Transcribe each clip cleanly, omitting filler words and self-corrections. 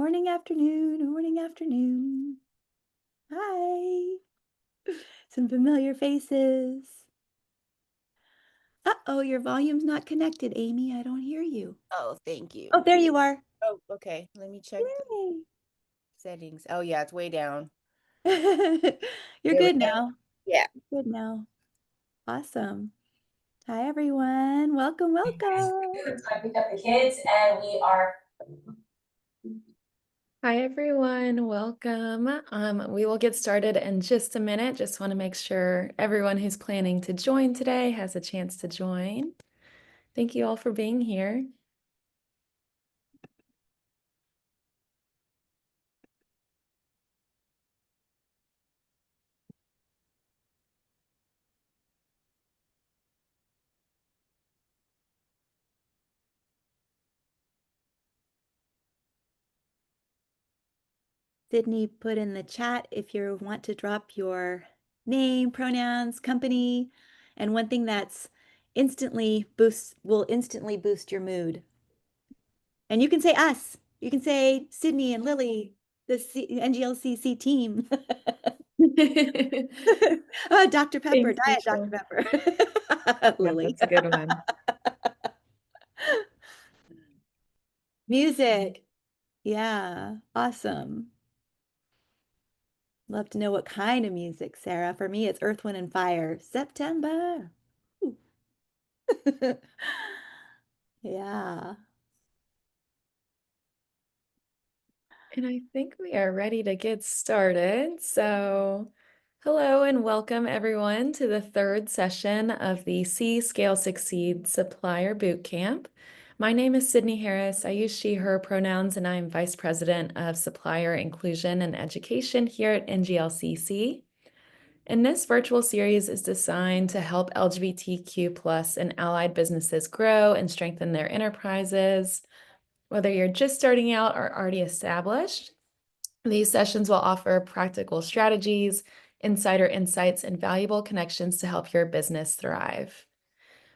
Morning, afternoon, morning, afternoon. Hi. Some familiar faces. Uh-oh, your volume's not connected, Amy. I don't hear you. Oh, thank you. Oh, there you are. Oh, okay. Let me check the Yay. settings. Oh, yeah, it's way down. You're There we good go. now. Yeah. Good now. Awesome. Hi, everyone. Welcome, welcome. I picked up the kids and we are. Hi everyone, welcome. We will get started in just a minute. Just want to make sure everyone who's planning to join today has a chance to join. Thank you all for being here. Sydney put in the chat if you want to drop your name, pronouns, company, and one thing that's will instantly boost your mood. And you can say us. You can say Sydney and Lily, the NGLCC team. Oh, Dr. Pepper, Thanks, Diet Dr. Misha. Pepper. Yeah, Lily. that's a good one. Music. Yeah, awesome. Love to know what kind of music, Sarah. For me, it's Earth, Wind, and Fire. September. Ooh. Yeah. And I think we are ready to get started. So, hello and welcome everyone to the third session of the See, Scale, Succeed Supplier Bootcamp. My name is Sydney Harris. I use she, her pronouns, and I'm Vice President of Supplier Inclusion and Education here at NGLCC. And this virtual series is designed to help LGBTQ plus and allied businesses grow and strengthen their enterprises. Whether you're just starting out or already established, these sessions will offer practical strategies, insider insights, and valuable connections to help your business thrive.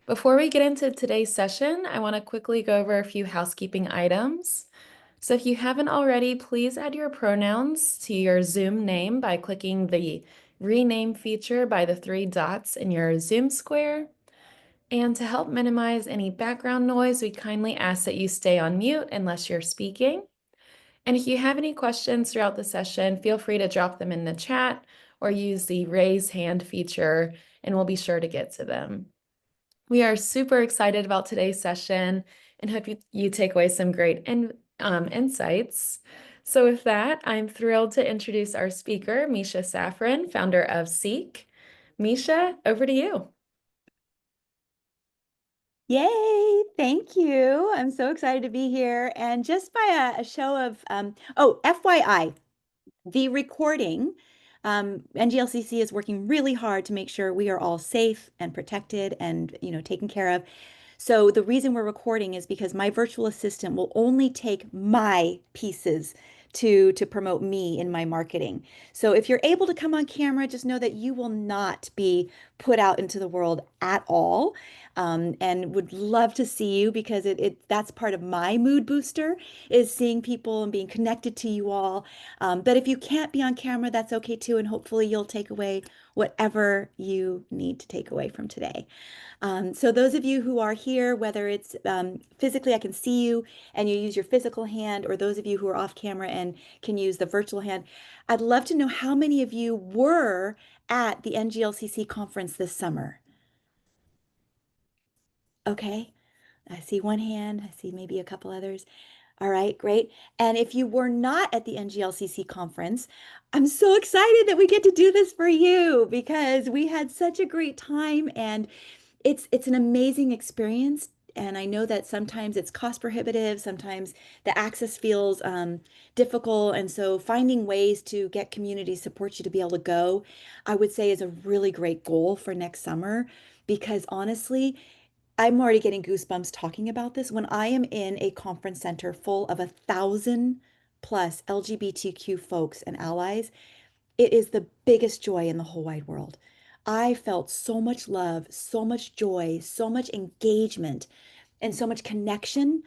Before we get into today's session, I want to quickly go over a few housekeeping items. So if you haven't already, please add your pronouns to your Zoom name by clicking the rename feature by the three dots in your Zoom square. And to help minimize any background noise, we kindly ask that you stay on mute unless you're speaking. And if you have any questions throughout the session, feel free to drop them in the chat or use the raise hand feature, and we'll be sure to get to them. We are super excited about today's session and hope you take away some great insights. So with that, I'm thrilled to introduce our speaker, Misha Safran, founder of Seek. Misha, over to you. Yay, thank you. I'm so excited to be here. And just by a show of, oh, FYI, the recording, NGLCC is working really hard to make sure we are all safe and protected and, taken care of. So the reason we're recording is because my virtual assistant will only take my pieces to promote me in my marketing. So if you're able to come on camera, just know that you will not be put out into the world at all. And would love to see you because that's part of my mood booster is seeing people and being connected to you all. But if you can't be on camera, that's okay too. And hopefully you'll take away whatever you need to take away from today. So those of you who are here, whether it's physically, I can see you and you use your physical hand, or those of you who are off camera and can use the virtual hand, I'd love to know how many of you were at the NGLCC conference this summer. Okay, I see one hand. I see maybe a couple others. All right, great. And if you were not at the NGLCC conference, I'm so excited that we get to do this for you because we had such a great time and it's an amazing experience. And I know that sometimes it's cost prohibitive, sometimes the access feels difficult. And so finding ways to get community support you to be able to go, I would say is a really great goal for next summer because honestly, I'm already getting goosebumps talking about this. When I am in a conference center full of 1,000 plus LGBTQ folks and allies, it is the biggest joy in the whole wide world. I felt so much love, so much joy, so much engagement, and so much connection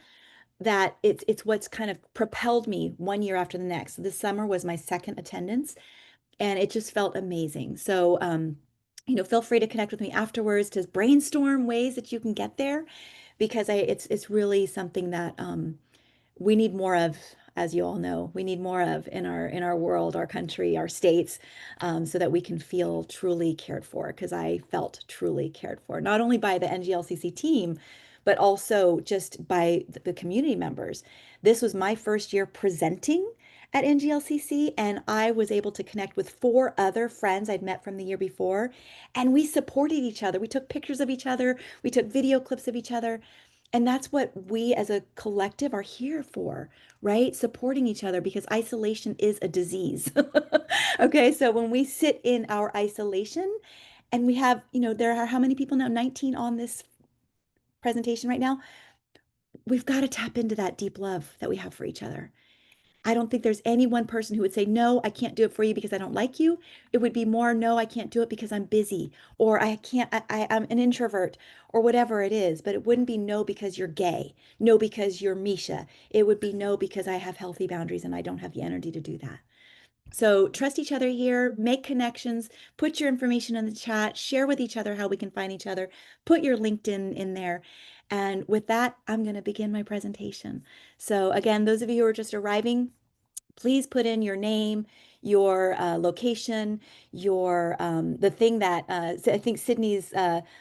that it's what's kind of propelled me one year after the next. This summer was my second attendance, and it just felt amazing. So, feel free to connect with me afterwards to brainstorm ways that you can get there, because it's really something that we need more of, as you all know, we need more of in our world, our country, our states, so that we can feel truly cared for. Because I felt truly cared for, not only by the NGLCC team, but also just by the community members. This was my first year presenting at NGLCC, and I was able to connect with 4 other friends I'd met from the year before, and we supported each other. We took pictures of each other, we took video clips of each other, and that's what we as a collective are here for, right? Supporting each other, because isolation is a disease. Okay, so when we sit in our isolation, and we have, there are how many people now? 19 on this presentation right now. We've got to tap into that deep love that we have for each other. I don't think there's any one person who would say, no, I can't do it for you because I don't like you. It would be more, no, I can't do it because I'm busy, or I can't, I'm an introvert, or whatever it is. But it wouldn't be no because you're gay, no because you're Misha. It would be no because I have healthy boundaries and I don't have the energy to do that. So trust each other here, make connections, put your information in the chat, share with each other how we can find each other, put your LinkedIn in there. And with that, I'm going to begin my presentation. So again, those of you who are just arriving, please put in your name, your location, your the thing that I think Sydney's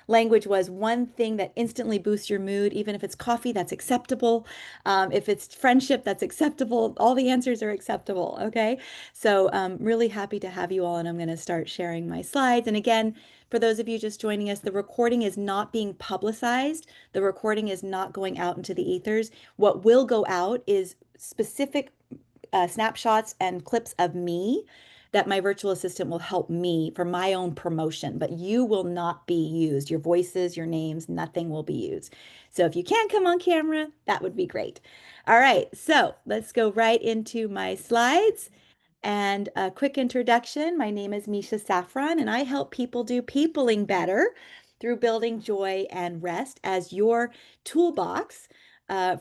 language was, one thing that instantly boosts your mood. Even if it's coffee, that's acceptable. If it's friendship, that's acceptable. All the answers are acceptable. Okay, so really happy to have you all, and I'm going to start sharing my slides. And again, for those of you just joining us, the recording is not being publicized. The recording is not going out into the ethers. What will go out is specific snapshots and clips of me that my virtual assistant will help me for my own promotion, but you will not be used. Your voices, your names, nothing will be used. So if you can't come on camera, that would be great. All right, so let's go right into my slides. And a quick introduction. My name is Misha Saffron, and I help people do peopling better through building joy and rest as your toolbox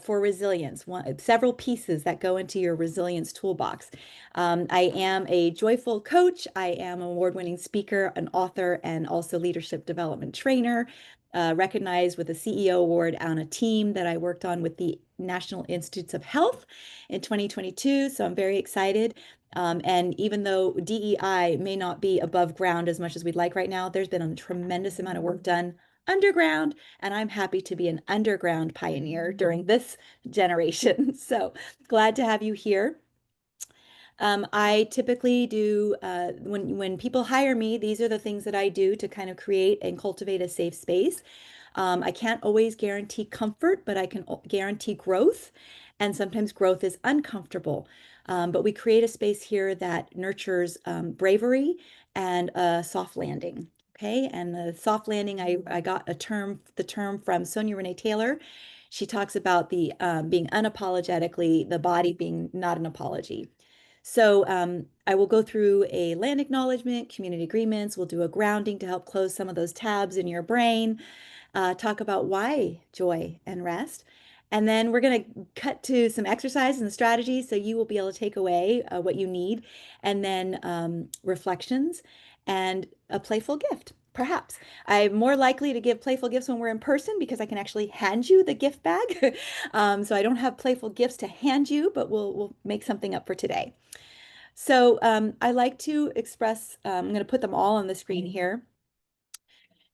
for resilience. Several pieces that go into your resilience toolbox. I am a joyful coach. I am an award-winning speaker, an author, and also leadership development trainer. Recognized with a CEO award on a team that I worked on with the National Institutes of Health in 2022. So I'm very excited. And even though DEI may not be above ground as much as we'd like right now, there's been a tremendous amount of work done underground, and I'm happy to be an underground pioneer during this generation. So glad to have you here. I typically do, when people hire me, these are the things that I do to kind of create and cultivate a safe space. I can't always guarantee comfort, but I can guarantee growth. And sometimes growth is uncomfortable. But we create a space here that nurtures bravery and a soft landing. Okay. And the soft landing, I got the term from Sonia Renee Taylor. She talks about the being unapologetically, the body being not an apology. So I will go through a land acknowledgement, community agreements. We'll do a grounding to help close some of those tabs in your brain, talk about why joy and rest. And then we're going to cut to some exercise and strategies so you will be able to take away what you need. And then reflections and a playful gift. Perhaps. I'm more likely to give playful gifts when we're in person because I can actually hand you the gift bag. So I don't have playful gifts to hand you, but we'll make something up for today. So I like to express, I'm going to put them all on the screen here,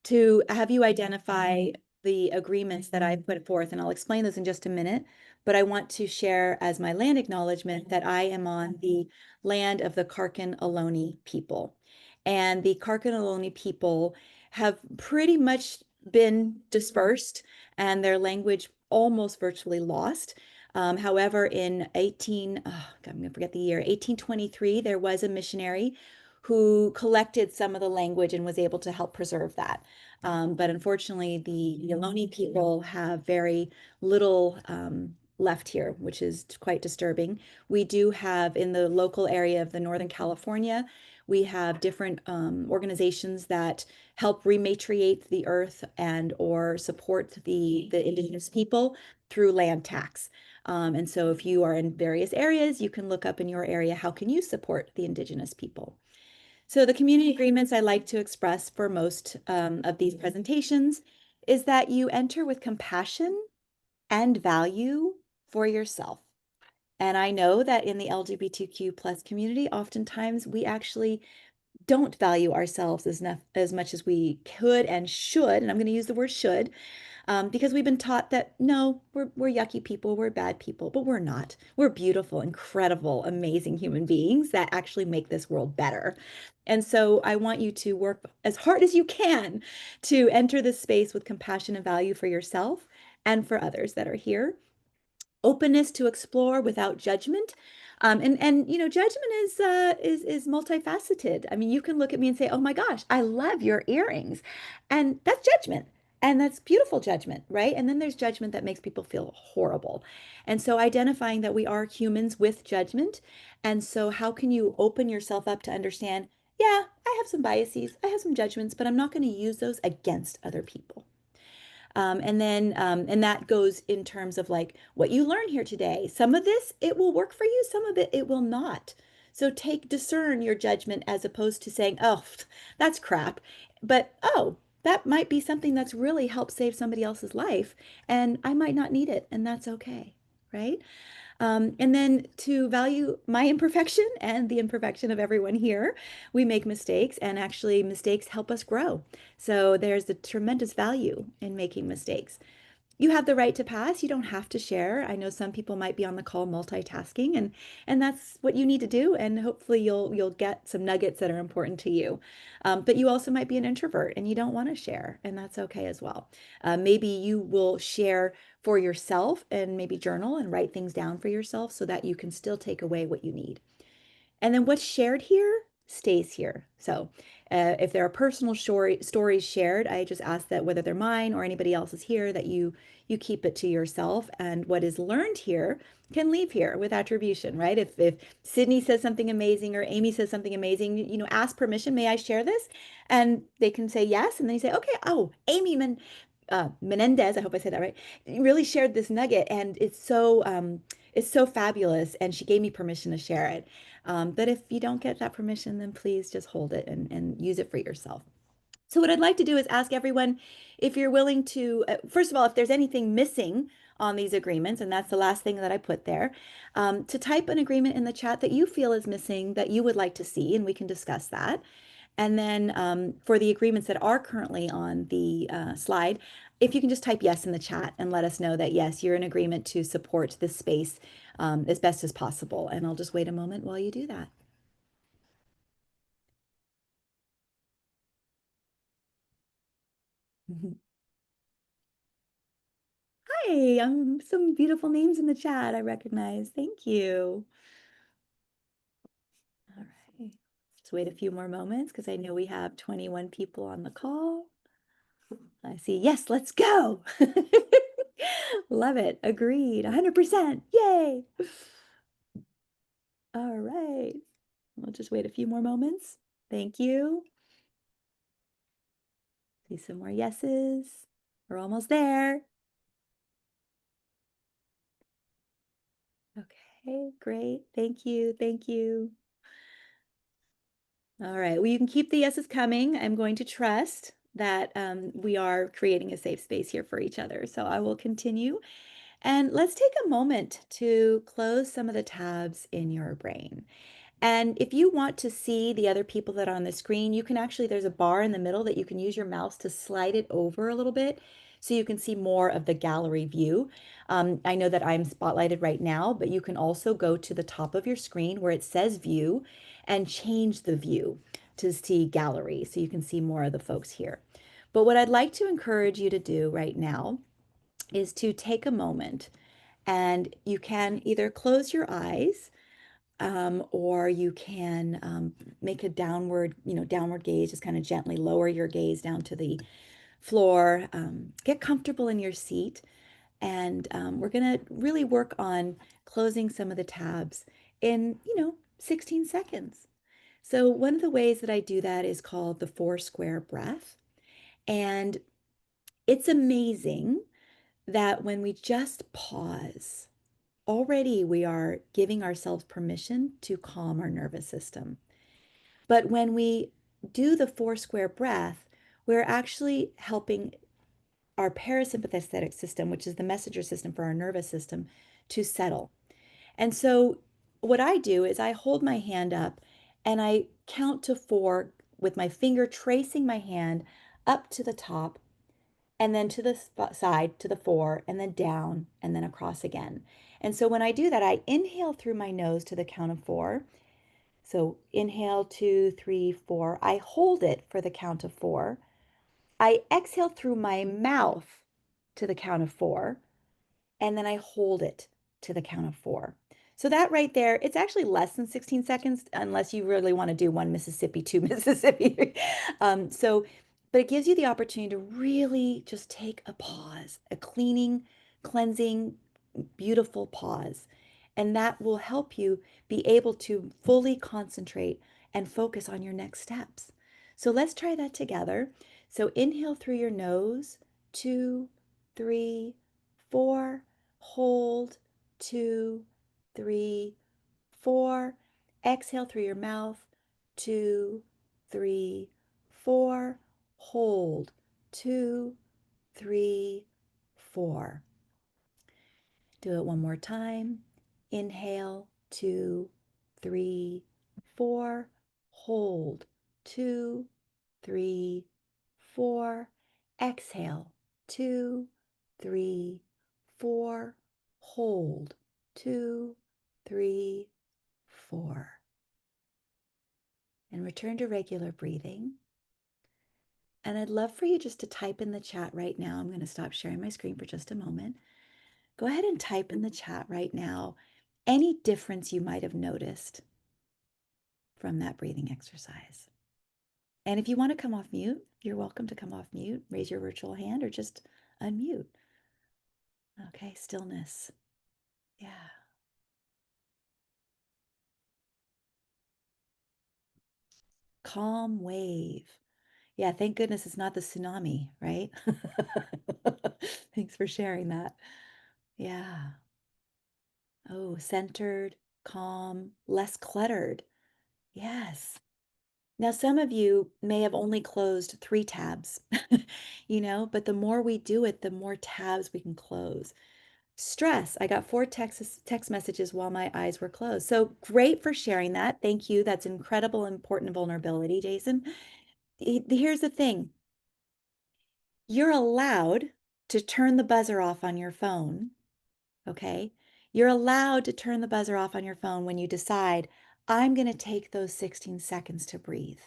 to have you identify the agreements that I put forth, and I'll explain those in just a minute. But I want to share as my land acknowledgement that I am on the land of the Karkin Ohlone people. And the Karkin Ohlone people have pretty much been dispersed and their language almost virtually lost. However, in I'm going to forget the year, 1823, there was a missionary who collected some of the language and was able to help preserve that. But unfortunately, the Ohlone people have very little left here, which is quite disturbing. We do have in the local area of the Northern California, we have different organizations that help rematriate the earth and or support the indigenous people through land tax. And so if you are in various areas, you can look up in your area, how can you support the Indigenous people? So the community agreements I like to express for most of these presentations is that you enter with compassion and value for yourself. And I know that in the LGBTQ plus community, oftentimes we actually don't value ourselves as much as we could and should. And I'm going to use the word should because we've been taught that no, we're yucky people, we're bad people, but we're not. We're beautiful, incredible, amazing human beings that actually make this world better. And so I want you to work as hard as you can to enter this space with compassion and value for yourself and for others that are here. Openness to explore without judgment. And you know, judgment is multifaceted. I mean, you can look at me and say, "Oh my gosh, I love your earrings," and that's judgment, and that's beautiful judgment, right? And then there's judgment that makes people feel horrible, and so identifying that we are humans with judgment, and so how can you open yourself up to understand? Yeah, I have some biases, I have some judgments, but I'm not going to use those against other people. And that goes in terms of like what you learn here today. Some of this, it will work for you, some of it will not. So discern your judgment as opposed to saying, oh, that's crap. But, oh, that might be something that's really helped save somebody else's life. And I might not need it. And that's okay. Right. And then to value my imperfection and the imperfection of everyone here, we make mistakes, and actually, mistakes help us grow. So there's a tremendous value in making mistakes. You have the right to pass. You don't have to share. I know some people might be on the call multitasking, and that's what you need to do. And hopefully, you'll get some nuggets that are important to you. But you also might be an introvert and you don't want to share, and that's okay as well. Maybe you will share for yourself and maybe journal and write things down for yourself so that you can still take away what you need. And then what's shared here stays here. So if there are personal stories shared, I just ask that whether they're mine or anybody else's here, that you keep it to yourself. And what is learned here can leave here with attribution, right? If Sydney says something amazing or Amy says something amazing, you know, ask permission. May I share this? And they can say yes. And then you say, okay, oh, Menendez, I hope I said that right, really shared this nugget, and it's so fabulous, and she gave me permission to share it. But if you don't get that permission, then please just hold it and use it for yourself. So what I'd like to do is ask everyone if you're willing to, first of all, if there's anything missing on these agreements, and that's the last thing that I put there, to type an agreement in the chat that you feel is missing that you would like to see, and we can discuss that. And then for the agreements that are currently on the slide, if you can just type yes in the chat and let us know that yes, you're in agreement to support this space as best as possible. And I'll just wait a moment while you do that. Hi, some beautiful names in the chat I recognize. Thank you. All right. Let's wait a few more moments because I know we have 21 people on the call. I see. Yes, let's go. Love it. Agreed. 100%. Yay. All right. We'll just wait a few more moments. Thank you. See some more yeses. We're almost there. Okay, great. Thank you. Thank you. All right. Well, you can keep the yeses coming. I'm going to trust that we are creating a safe space here for each other. So I will continue. And let's take a moment to close some of the tabs in your brain. And if you want to see the other people that are on the screen, you can actually, there's a bar in the middle that you can use your mouse to slide it over a little bit so you can see more of the gallery view. I know that I'm spotlighted right now, but you can also go to the top of your screen where it says view and change the view to see gallery so you can see more of the folks here. But what I'd like to encourage you to do right now is to take a moment, and you can either close your eyes or you can make a downward gaze, just kind of gently lower your gaze down to the floor. Get comfortable in your seat, and we're going to really work on closing some of the tabs in, 16 seconds. So one of the ways that I do that is called the 4-square breath. And it's amazing that when we just pause already we are giving ourselves permission to calm our nervous system. But when we do the 4 square breath, we're actually helping our parasympathetic system, which is the messenger system for our nervous system, to settle. And so what I do is I hold my hand up and I count to 4 with my finger tracing my hand up to the top and then to the side to the 4 and then down and then across again. And so when I do that, I inhale through my nose to the count of 4. So inhale 2, 3, 4. I hold it for the count of 4. I exhale through my mouth to the count of 4, and then I hold it to the count of 4. So that right there, it's actually less than 16 seconds unless you really want to do 1 Mississippi, 2 Mississippi. But it gives you the opportunity to really just take a pause, a cleansing, beautiful pause. And that will help you be able to fully concentrate and focus on your next steps. So let's try that together. So inhale through your nose, 2, 3, 4. Hold, 2, 3, 4. Exhale through your mouth, 2, 3, 4. Hold, 2, 3, 4. Do it one more time. Inhale, 2, 3, 4. Hold, 2, 3, 4. Exhale, 2, 3, 4. Hold, 2, 3, 4. And return to regular breathing. And I'd love for you just to type in the chat right now. I'm going to stop sharing my screen for just a moment. Go ahead and type in the chat right now any difference you might have noticed from that breathing exercise. And if you want to come off mute, you're welcome to come off mute, raise your virtual hand, or just unmute. Okay, stillness. Yeah. Calm wave. Yeah, thank goodness it's not the tsunami, right? Thanks for sharing that. Yeah. Oh, centered, calm, less cluttered. Yes. Now, some of you may have only closed 3 tabs, but the more we do it, the more tabs we can close. Stress. I got 4 text messages while my eyes were closed. So great for sharing that. Thank you. That's incredible, important vulnerability, Jason. Here's the thing. You're allowed to turn the buzzer off on your phone, okay? You're allowed to turn the buzzer off on your phone when you decide, I'm going to take those 16 seconds to breathe.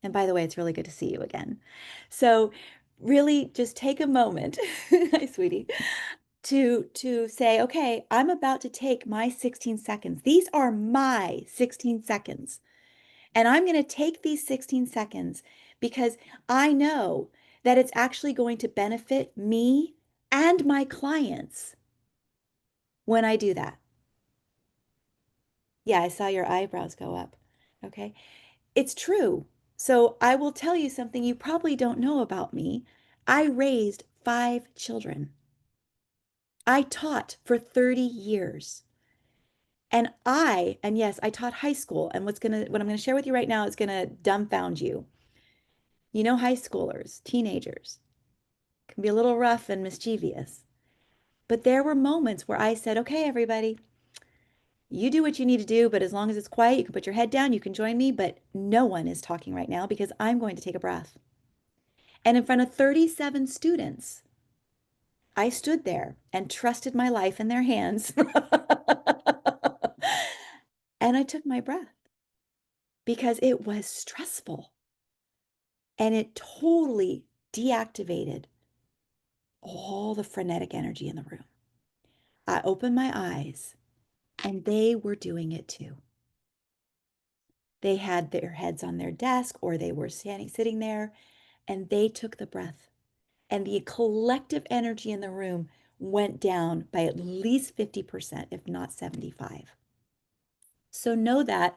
And by the way, it's really good to see you again. So really just take a moment, hi, sweetie, to say, okay, I'm about to take my 16 seconds. These are my 16 seconds. And I'm going to take these 16 seconds because I know that it's actually going to benefit me and my clients when I do that. Yeah, I saw your eyebrows go up. Okay. It's true. So I will tell you something you probably don't know about me. I raised 5 children. I taught for 30 years. And yes, I taught high school. And what I'm going to share with you right now is going to dumbfound you. High schoolers, teenagers can be a little rough and mischievous. But there were moments where I said, okay, everybody, you do what you need to do, but as long as it's quiet, you can put your head down, you can join me, but no one is talking right now because I'm going to take a breath. And in front of 37 students, I stood there and trusted my life in their hands. And I took my breath because it was stressful. And it totally deactivated all the frenetic energy in the room. I opened my eyes and they were doing it too. They had their heads on their desk or they were sitting there and they took the breath. And the collective energy in the room went down by at least 50%, if not 75%. So know that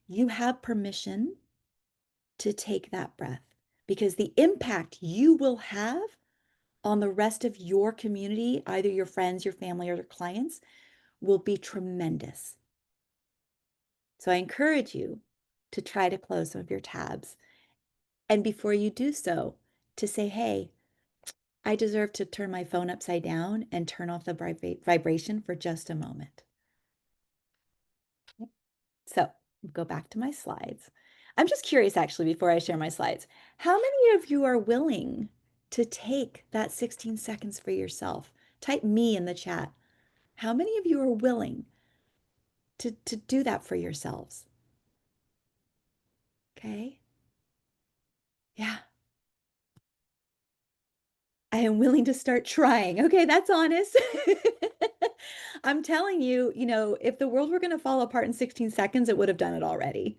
you have permission to take that breath because the impact you will have on the rest of your community, either your friends, your family, or your clients, will be tremendous. So I encourage you to try to close some of your tabs. And before you do so, to say, hey, I deserve to turn my phone upside down and turn off the vibration for just a moment. So go back to my slides. I'm just curious, actually, before I share my slides, how many of you are willing to take that 16 seconds for yourself? Type me in the chat. How many of you are willing to do that for yourselves? Okay. Yeah. I am willing to start trying. Okay, that's honest. I'm telling you, if the world were going to fall apart in 16 seconds, it would have done it already.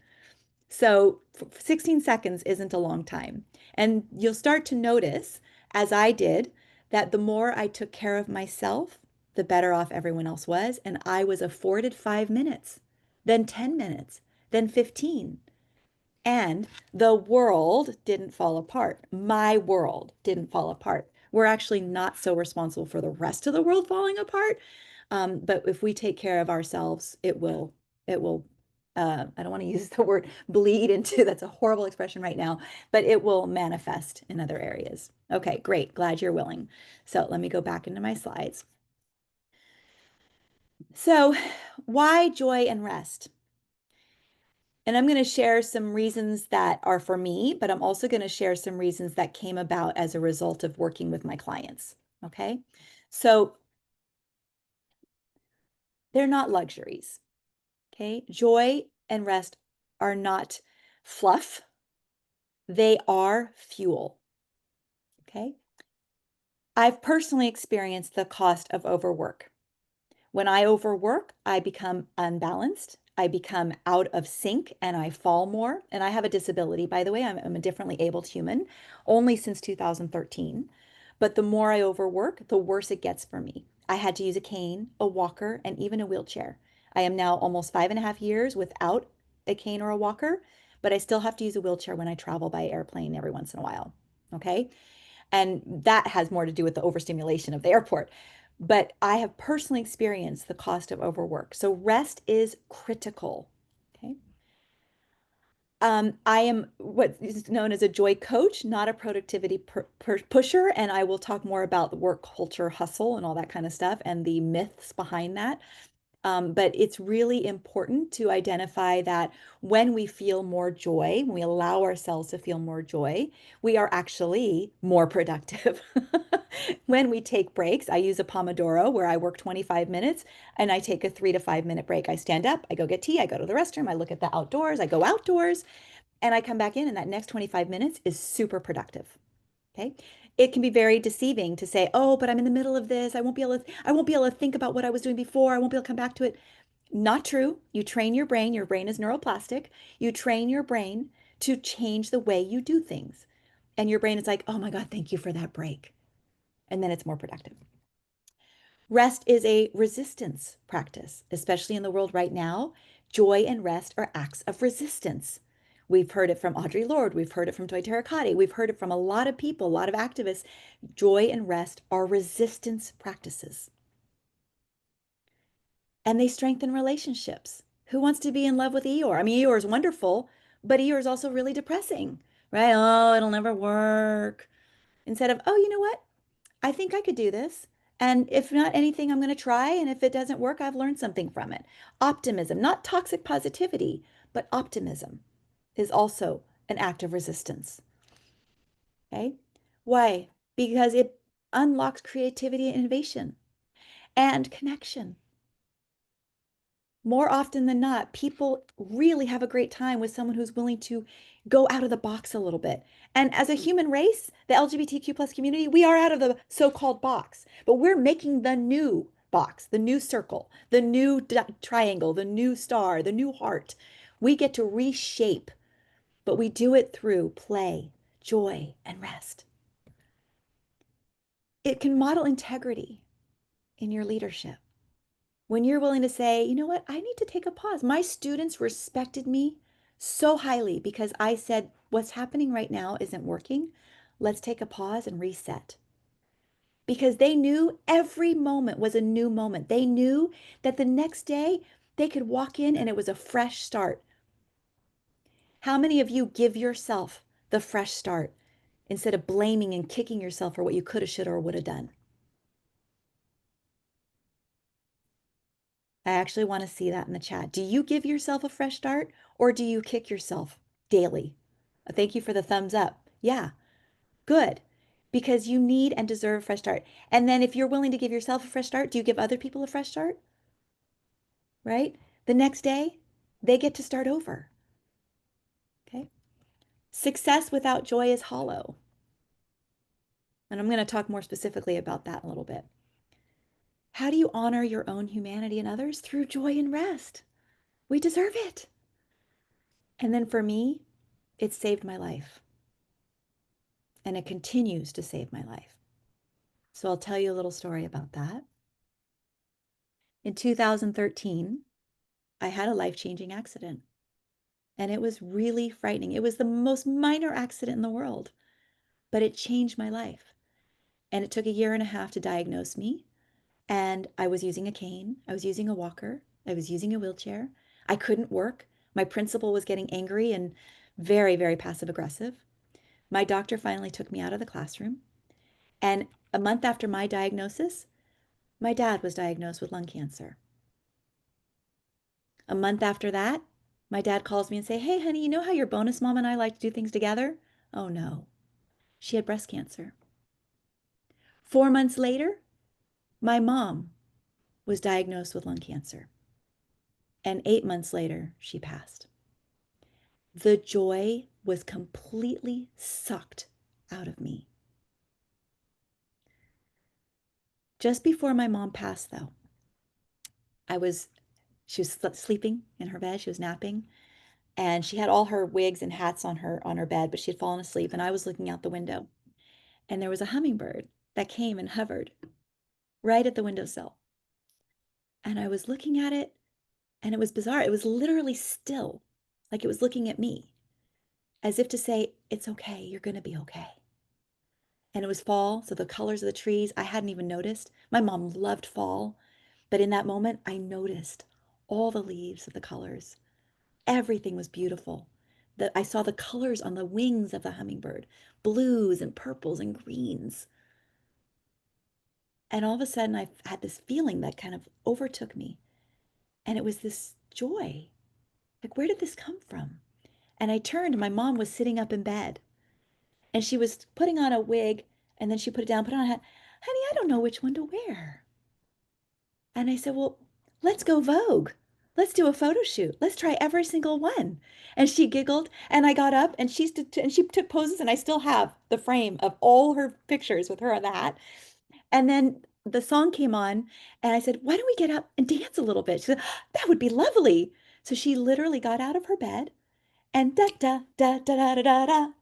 So 16 seconds isn't a long time. And you'll start to notice, as I did, that the more I took care of myself, the better off everyone else was. And I was afforded 5 minutes, then 10 minutes, then 15. And the world didn't fall apart. My world didn't fall apart. We're actually not so responsible for the rest of the world falling apart. But if we take care of ourselves, it will, I don't want to use the word bleed into, that's a horrible expression right now, but it will manifest in other areas. Okay, great. Glad you're willing. So let me go back into my slides. So why joy and rest? And I'm going to share some reasons that are for me, but I'm also going to share some reasons that came about as a result of working with my clients. Okay. So they're not luxuries. Okay. Joy and rest are not fluff. They are fuel. Okay. I've personally experienced the cost of overwork. When I overwork, I become unbalanced. I become out of sync and I fall more. And I have a disability, by the way. I'm a differently abled human, only since 2013. But the more I overwork, the worse it gets for me. I had to use a cane, a walker, and even a wheelchair. I am now almost 5.5 years without a cane or a walker, but I still have to use a wheelchair when I travel by airplane every once in a while. Okay. And that has more to do with the overstimulation of the airport. But I have personally experienced the cost of overwork. So rest is critical. Okay. I am what is known as a joy coach, not a productivity pusher. And I will talk more about the work culture hustle and all that kind of stuff and the myths behind that. But it's really important to identify that when we feel more joy, when we allow ourselves to feel more joy, we are actually more productive. When we take breaks, I use a Pomodoro where I work 25 minutes and I take a 3 to 5 minute break. I stand up, I go get tea, I go to the restroom, I look at the outdoors, I go outdoors, and I come back in, and that next 25 minutes is super productive. Okay. It can be very deceiving to say, oh, but I'm in the middle of this. I won't be able to think about what I was doing before. I won't be able to come back to it. Not true. You train your brain. Your brain is neuroplastic. You train your brain to change the way you do things. And your brain is like, oh my God, thank you for that break. And then it's more productive. Rest is a resistance practice, especially in the world right now. Joy and rest are acts of resistance. We've heard it from Audre Lorde. We've heard it from Toy Terracotta. We've heard it from a lot of people, a lot of activists. Joy and rest are resistance practices. And they strengthen relationships. Who wants to be in love with Eeyore? I mean, Eeyore is wonderful, but Eeyore is also really depressing, right? Oh, it'll never work. Instead of, oh, you know what? I think I could do this. And if not anything, I'm going to try. And if it doesn't work, I've learned something from it. Optimism, not toxic positivity, but optimism is also an act of resistance. Okay. Why? Because it unlocks creativity and innovation and connection. More often than not, people really have a great time with someone who's willing to go out of the box a little bit. And as a human race, the LGBTQ plus community, we are out of the so-called box, but we're making the new box, the new circle, the new triangle, the new star, the new heart. We get to reshape, but we do it through play, joy, and rest. It can model integrity in your leadership. When you're willing to say, you know what, I need to take a pause. My students respected me so highly because I said, what's happening right now isn't working. Let's take a pause and reset. because they knew every moment was a new moment. They knew that the next day they could walk in and it was a fresh start. How many of you give yourself the fresh start instead of blaming and kicking yourself for what you could have, should have, or would have done? I actually want to see that in the chat. Do you give yourself a fresh start or do you kick yourself daily? Thank you for the thumbs up. Yeah, good. Because you need and deserve a fresh start. And then if you're willing to give yourself a fresh start, do you give other people a fresh start? Right? The next day, they get to start over. Okay? Success without joy is hollow. And I'm going to talk more specifically about that in a little bit. How do you honor your own humanity and others? Through joy and rest. We deserve it. And then for me, it saved my life. And it continues to save my life. So I'll tell you a little story about that. In 2013, I had a life-changing accident. And it was really frightening. It was the most minor accident in the world, but it changed my life. And it took a year and a half to diagnose me. And I was using a cane. I was using a walker. I was using a wheelchair. I couldn't work. My principal was getting angry and very, very passive aggressive. My doctor finally took me out of the classroom. And a month after my diagnosis, my dad was diagnosed with lung cancer. A month after that, my dad calls me and say, "Hey, honey, you know how your bonus mom and I like to do things together?" Oh no, she had breast cancer. 4 months later, my mom was diagnosed with lung cancer. And 8 months later, she passed. The joy was completely sucked out of me. Just before my mom passed, though, she was sleeping in her bed. She was napping. And she had all her wigs and hats on her bed, but she had fallen asleep. And I was looking out the window. And there was a hummingbird that came and hovered right at the windowsill. And I was looking at it, and it was bizarre. It was literally still, like it was looking at me, as if to say, "It's okay, you're going to be okay." And it was fall, so the colors of the trees, I hadn't even noticed. My mom loved fall, but in that moment, I noticed all the leaves of the colors. Everything was beautiful. That I saw the colors on the wings of the hummingbird, blues and purples and greens. And all of a sudden, I had this feeling that kind of overtook me. And it was this joy. Like, where did this come from? And I turned, and my mom was sitting up in bed. And she was putting on a wig, and then she put it down, put on a hat. "Honey, I don't know which one to wear." And I said, "Well, let's go Vogue. Let's do a photo shoot. Let's try every single one." And she giggled, and I got up, and she took poses, and I still have the frame of all her pictures with her on the hat. And then the song came on, and I said, "Why don't we get up and dance a little bit?" She said, "That would be lovely." So she literally got out of her bed and da da da da da da da da.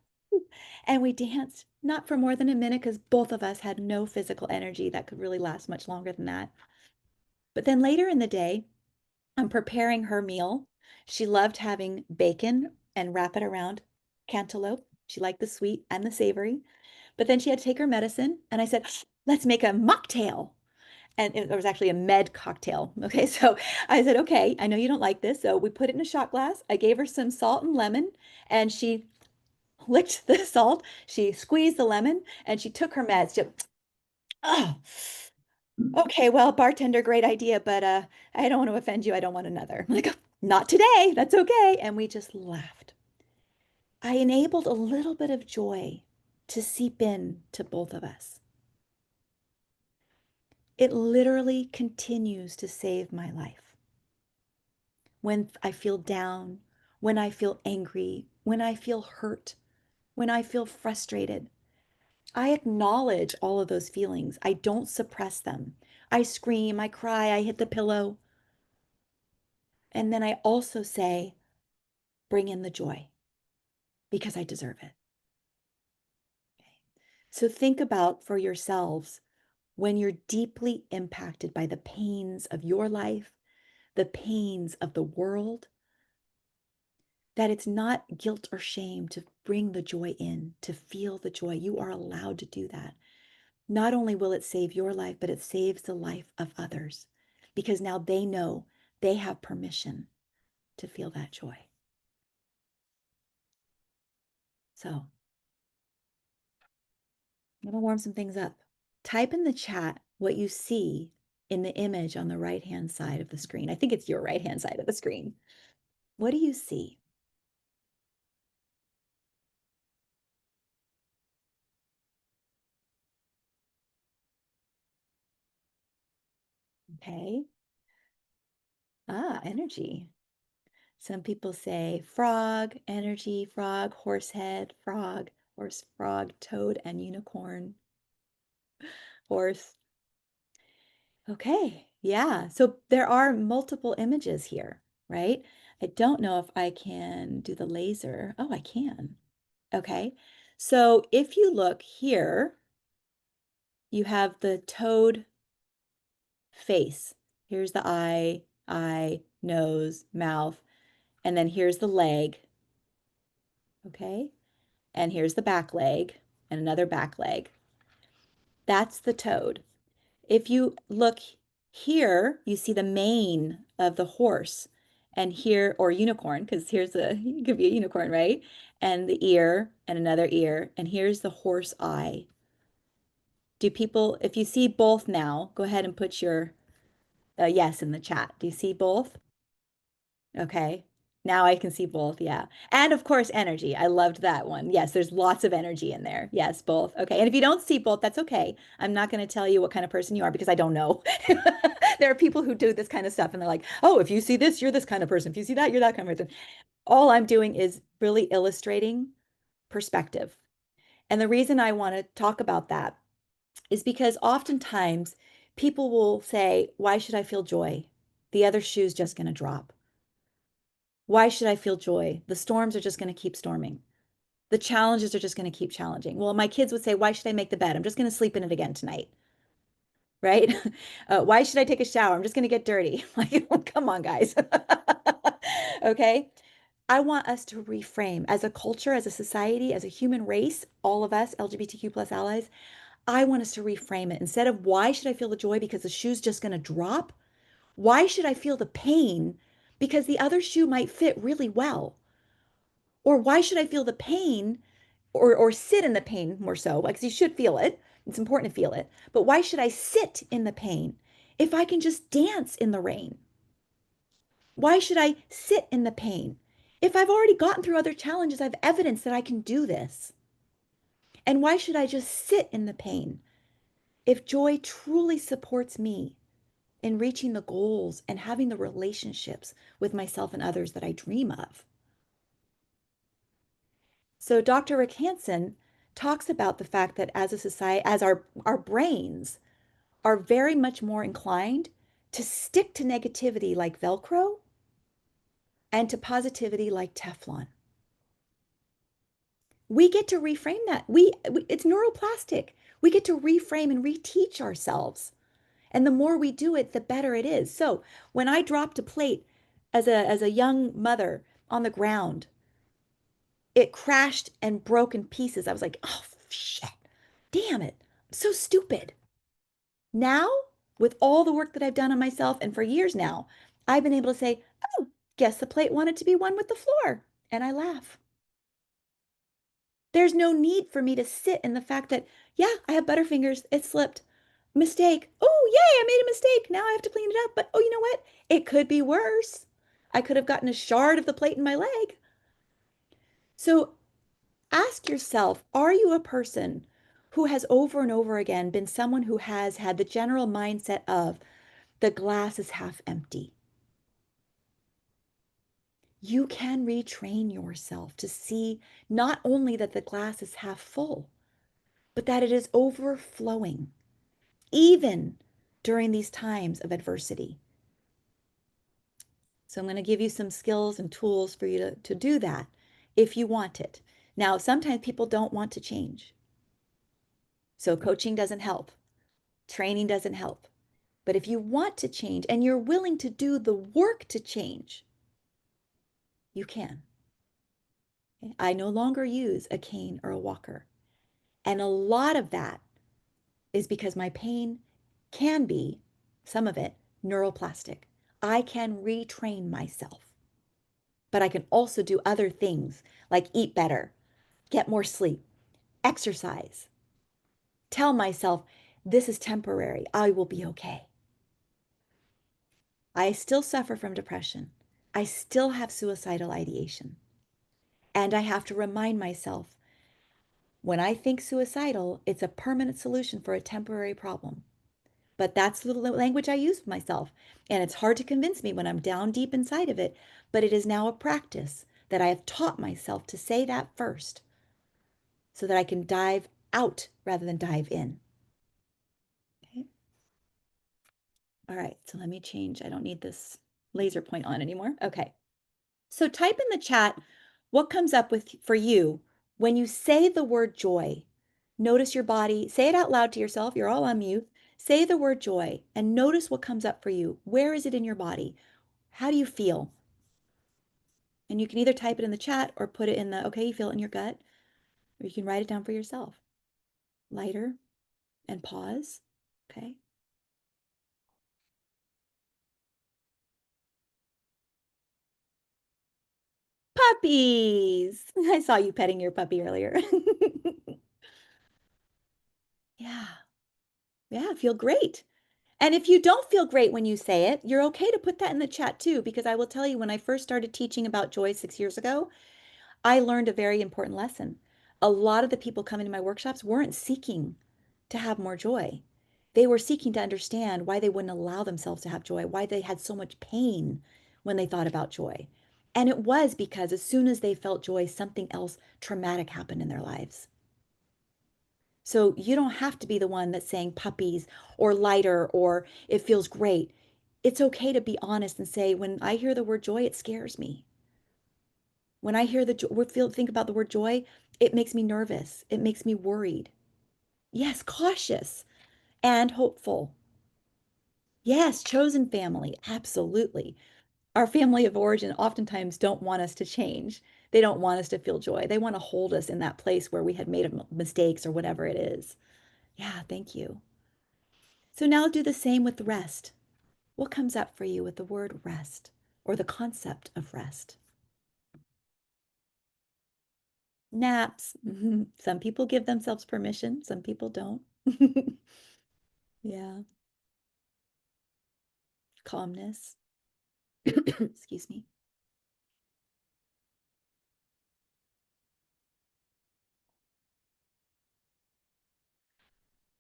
And we danced, not for more than a minute because both of us had no physical energy that could really last much longer than that. But then later in the day, I'm preparing her meal. She loved having bacon and wrap it around cantaloupe. She liked the sweet and the savory. But then she had to take her medicine, and I said, "Let's make a mocktail." And it was actually a med cocktail. Okay, so I said, "Okay, I know you don't like this." So we put it in a shot glass. I gave her some salt and lemon, and she licked the salt. She squeezed the lemon, and she took her meds. She, "Oh, okay, well, bartender, great idea, but I don't want to offend you. I don't want another." I'm like, "Not today. That's okay." And we just laughed. I enabled a little bit of joy to seep in to both of us. It literally continues to save my life. When I feel down, when I feel angry, when I feel hurt, when I feel frustrated, I acknowledge all of those feelings. I don't suppress them. I scream, I cry, I hit the pillow. And then I also say, "Bring in the joy because I deserve it." Okay. So think about for yourselves when you're deeply impacted by the pains of your life, the pains of the world, that it's not guilt or shame to bring the joy in, to feel the joy. You are allowed to do that. not only will it save your life, but it saves the life of others because now they know they have permission to feel that joy. So I'm going to warm some things up. Type in the chat what you see in the image on the right-hand side of the screen. I think it's your right-hand side of the screen. What do you see? Okay. Energy. Some people say frog, energy, frog, horse head, frog, horse, frog, toad, and unicorn, horse. Okay, yeah. So there are multiple images here, right? I don't know if I can do the laser. Oh, I can. Okay. So if you look here, you have the toad face. Here's the eye, nose, mouth, and then here's the leg. Okay. And here's the back leg and another back leg. That's the toad. If you look here, you see the mane of the horse, and here, or unicorn, because here's it could be a unicorn, right? And the ear and another ear, and here's the horse eye. Do people, if you see both now, go ahead and put your yes in the chat. Do you see both? Okay. Now I can see both. Yeah. And of course, energy. I loved that one. Yes, there's lots of energy in there. Yes, both. Okay. And if you don't see both, that's okay. I'm not going to tell you what kind of person you are because I don't know. There are people who do this kind of stuff and they're like, oh, if you see this, you're this kind of person. If you see that, you're that kind of person. All I'm doing is really illustrating perspective. And the reason I want to talk about that is because oftentimes people will say, why should I feel joy? The other shoe's just going to drop. Why should I feel joy? The storms are just going to keep storming. The challenges are just going to keep challenging. Well, my kids would say, why should I make the bed? I'm just going to sleep in it again tonight. Right? Why should I take a shower? I'm just going to get dirty. Like, come on, guys. Okay. I want us to reframe as a culture, as a society, as a human race, all of us, LGBTQ plus allies. I want us to reframe it. Instead of why should I feel the joy because the shoe's just going to drop? Why should I feel the pain because the other shoe might fit really well? Or why should I feel the pain or sit in the pain more so? Because you should feel it. It's important to feel it. But why should I sit in the pain if I can just dance in the rain? Why should I sit in the pain? If I've already gotten through other challenges, I have evidence that I can do this. And why should I just sit in the pain if joy truly supports me in reaching the goals and having the relationships with myself and others that I dream of? So Dr. Rick Hanson talks about the fact that as a society, as our brains are very much more inclined to stick to negativity like Velcro and to positivity like Teflon. We get to reframe that. It's neuroplastic. We get to reframe and reteach ourselves. And the more we do it, the better it is. So when I dropped a plate as a young mother on the ground, it crashed and broke in pieces. I was like, oh, shit, damn it. I'm so stupid. Now, with all the work that I've done on myself, and for years now, I've been able to say, oh, guess the plate wanted to be one with the floor. And I laugh. There's no need for me to sit in the fact that, yeah, I have butterfingers. It slipped. Mistake. Oh, yay, I made a mistake. Now I have to clean it up. But oh, you know what? It could be worse. I could have gotten a shard of the plate in my leg. So ask yourself, are you a person who has over and over again been someone who has had the general mindset of the glass is half empty? You can retrain yourself to see not only that the glass is half full, but that it is overflowing, even during these times of adversity. So I'm going to give you some skills and tools for you to do that if you want it. Now, sometimes people don't want to change. So coaching doesn't help. Training doesn't help. But if you want to change and you're willing to do the work to change, you can. I no longer use a cane or a walker. And a lot of that is because my pain can be, some of it, neuroplastic. I can retrain myself, but I can also do other things like eat better, get more sleep, exercise, tell myself this is temporary. I will be okay. I still suffer from depression. I still have suicidal ideation. And I have to remind myself when I think suicidal, it's a permanent solution for a temporary problem. But that's the language I use with myself. And it's hard to convince me when I'm down deep inside of it. But it is now a practice that I have taught myself to say that first so that I can dive out rather than dive in. Okay. All right. So let me change. I don't need this laser point on anymore. Okay. So type in the chat what comes up with for you when you say the word joy. Notice your body. Say it out loud to yourself. You're all on mute. Say the word joy and notice what comes up for you. Where is it in your body? How do you feel? And you can either type it in the chat or put it in the, okay, you feel it in your gut, or you can write it down for yourself. Lighter and pause. Okay. Puppies. I saw you petting your puppy earlier. Yeah. Yeah, feel great. And if you don't feel great when you say it, you're okay to put that in the chat too, because I will tell you, when I first started teaching about joy 6 years ago, I learned a very important lesson. A lot of the people coming to my workshops weren't seeking to have more joy. They were seeking to understand why they wouldn't allow themselves to have joy, why they had so much pain when they thought about joy. And it was because as soon as they felt joy, something else traumatic happened in their lives. So you don't have to be the one that's saying puppies or lighter or it feels great. It's okay to be honest and say, when I hear the word joy, it scares me. When I hear think about the word joy, it makes me nervous. It makes me worried. Yes, cautious and hopeful. Yes, chosen family. Absolutely. Our family of origin oftentimes don't want us to change. They don't want us to feel joy. They want to hold us in that place where we had made mistakes or whatever it is. Yeah, thank you. So now do the same with the rest. What comes up for you with the word rest or the concept of rest? Naps. Some people give themselves permission, some people don't. Yeah. Calmness. Excuse me.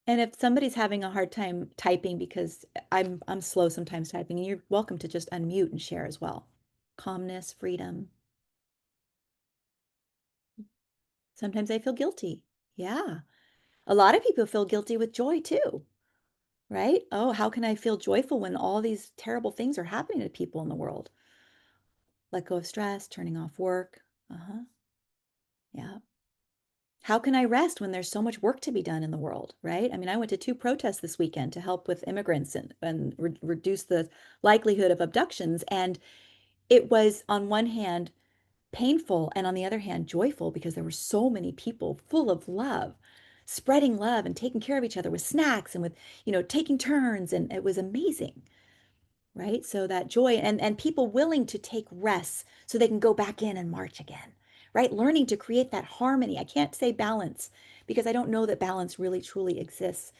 And if somebody's having a hard time typing, because I'm slow sometimes typing, and you're welcome to just unmute and share as well. Calmness, freedom. Sometimes I feel guilty. Yeah. A lot of people feel guilty with joy too, right? Oh, how can I feel joyful when all these terrible things are happening to people in the world? Let go of stress, turning off work. Uh-huh. Yeah. How can I rest when there's so much work to be done in the world, right? I mean, I went to 2 protests this weekend to help with immigrants and reduce the likelihood of abductions. And it was, on one hand, painful, and on the other hand, joyful, because there were so many people full of love, spreading love and taking care of each other with snacks and with, taking turns. And it was amazing, right? So that joy and people willing to take rests so they can go back in and march again, right? Learning to create that harmony. I can't say balance because I don't know that balance really truly exists,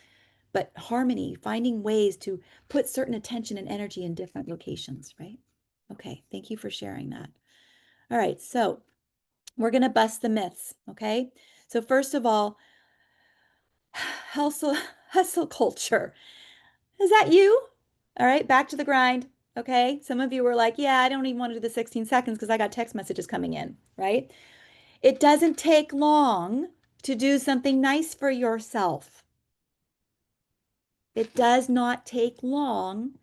but harmony, finding ways to put certain attention and energy in different locations, right? Okay, thank you for sharing that. All right, so we're going to bust the myths, okay? So first of all, hustle culture. Is that you? All right, back to the grind. Okay. Some of you were like, yeah, I don't even want to do the 16 seconds because I got text messages coming in, right? It doesn't take long to do something nice for yourself. It does not take long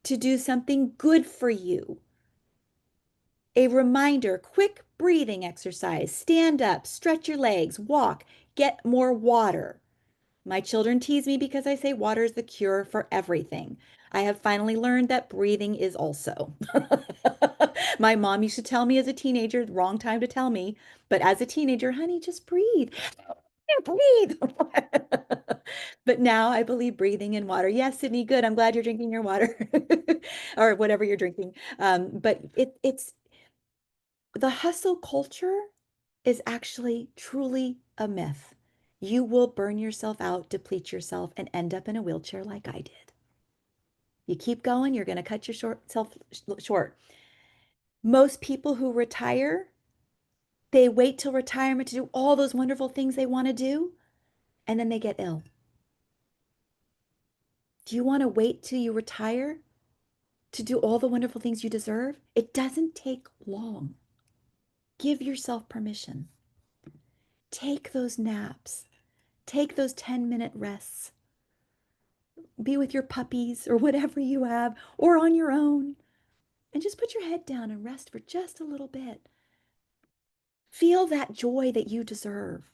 to do something good for you. A reminder, quick breathing exercise, stand up, stretch your legs, walk, get more water. My children tease me because I say water is the cure for everything. I have finally learned that breathing is also. My mom used to tell me as a teenager, wrong time to tell me, but as a teenager, honey, just breathe. Breathe. But now I believe breathing in water. Yes, Sydney, good. I'm glad you're drinking your water or whatever you're drinking. But it's the hustle culture is actually truly a myth. You will burn yourself out, deplete yourself, and end up in a wheelchair like I did. You keep going, you're going to cut yourself short. Most people who retire, they wait till retirement to do all those wonderful things they want to do, and then they get ill. Do you want to wait till you retire to do all the wonderful things you deserve? It doesn't take long. Give yourself permission. Take those naps. Take those 10-minute rests. Be with your puppies or whatever you have, or on your own. And just put your head down and rest for just a little bit. Feel that joy that you deserve.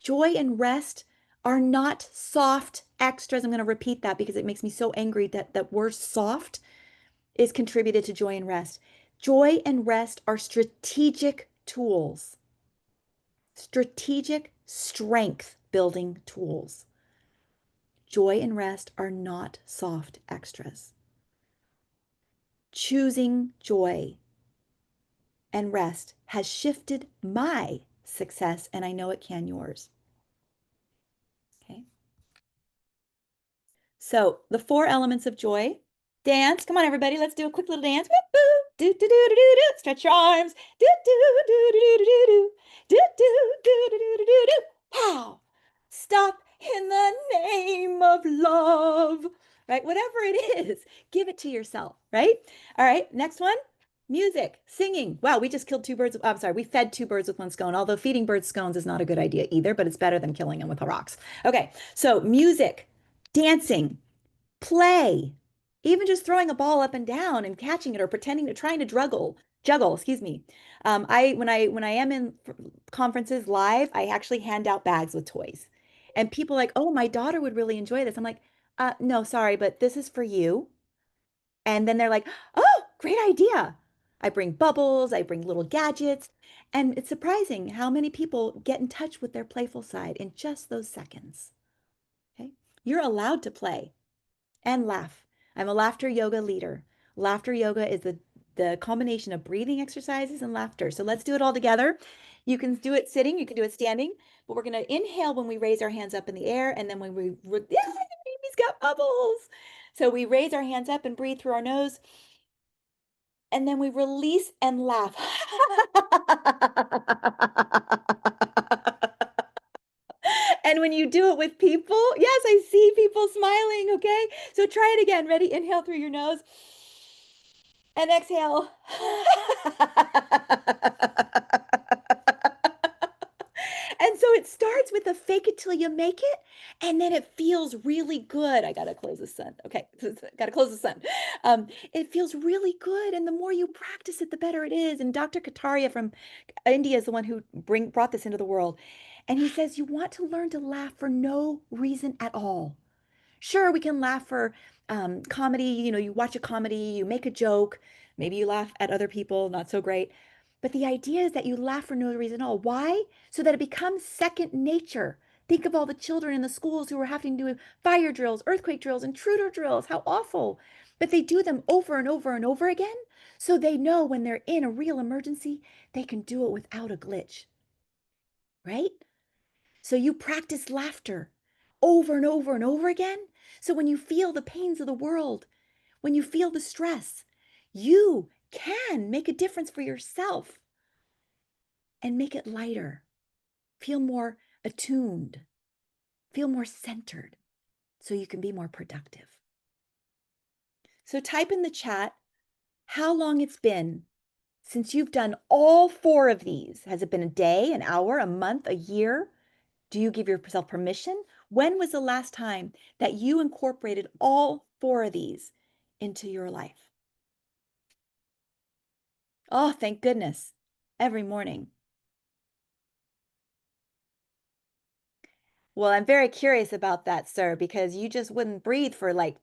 Joy and rest are not soft extras. I'm going to repeat that because it makes me so angry that that word soft is contributed to joy and rest. Joy and rest are strategic tools, strategic strength building tools. Joy and rest are not soft extras. Choosing joy and rest has shifted my success, and I know it can yours. Okay. So the 4 elements of joy. Dance. Come on, everybody. Let's do a quick little dance. Whoop, whoop. Do, do, do, do, do, do. Stretch your arms. Do, do, do, do, do, do, do. Do, do, do, do, do, do, do, do. Pow. Stop in the name of love. Right? Whatever it is, give it to yourself. Right? All right. Next one. Music, singing. Wow, we just killed 2 birds. I'm sorry, we fed 2 birds with 1 scone, although feeding birds scones is not a good idea either, but it's better than killing them with the rocks. Okay, so music, dancing, play, even just throwing a ball up and down and catching it or pretending to trying to juggle, excuse me. When I am in conferences live, I actually hand out bags with toys. And people are like, "Oh, my daughter would really enjoy this." I'm like, no, sorry, but this is for you. And then they're like, "Oh, great idea." I bring bubbles, I bring little gadgets, and it's surprising how many people get in touch with their playful side in just those seconds. Okay? You're allowed to play and laugh. I'm a laughter yoga leader. Laughter yoga is the combination of breathing exercises and laughter. So let's do it all together. You can do it sitting, you can do it standing, but we're going to inhale when we raise our hands up in the air, and then when yeah, the baby's got bubbles. So we raise our hands up and breathe through our nose, and then we release and laugh. And when you do it with people, yes, I see people smiling, okay? So try it again. Ready? Inhale through your nose and exhale. And so it starts with a fake it till you make it, and then it feels really good. I gotta close the sun. Okay, gotta close the sun. It feels really good, and the more you practice it, the better it is. And Dr. Kataria from India is the one who brought this into the world. And he says you want to learn to laugh for no reason at all. Sure, we can laugh for comedy. You know, you watch a comedy, you make a joke, maybe you laugh at other people, not so great. But the idea is that you laugh for no reason at all. Why? So that it becomes second nature. Think of all the children in the schools who are having to do fire drills, earthquake drills, intruder drills. How awful. But they do them over and over and over again. So they know when they're in a real emergency, they can do it without a glitch. Right? So you practice laughter over and over and over again. So when you feel the pains of the world, when you feel the stress, you can make a difference for yourself and make it lighter. Feel more attuned, feel more centered so you can be more productive. So type in the chat how long it's been since you've done all 4 of these. Has it been a day, an hour, a month, a year? Do you give yourself permission? When was the last time that you incorporated all 4 of these into your life? Oh, thank goodness. Every morning. Well, I'm very curious about that, sir, because you just wouldn't breathe for like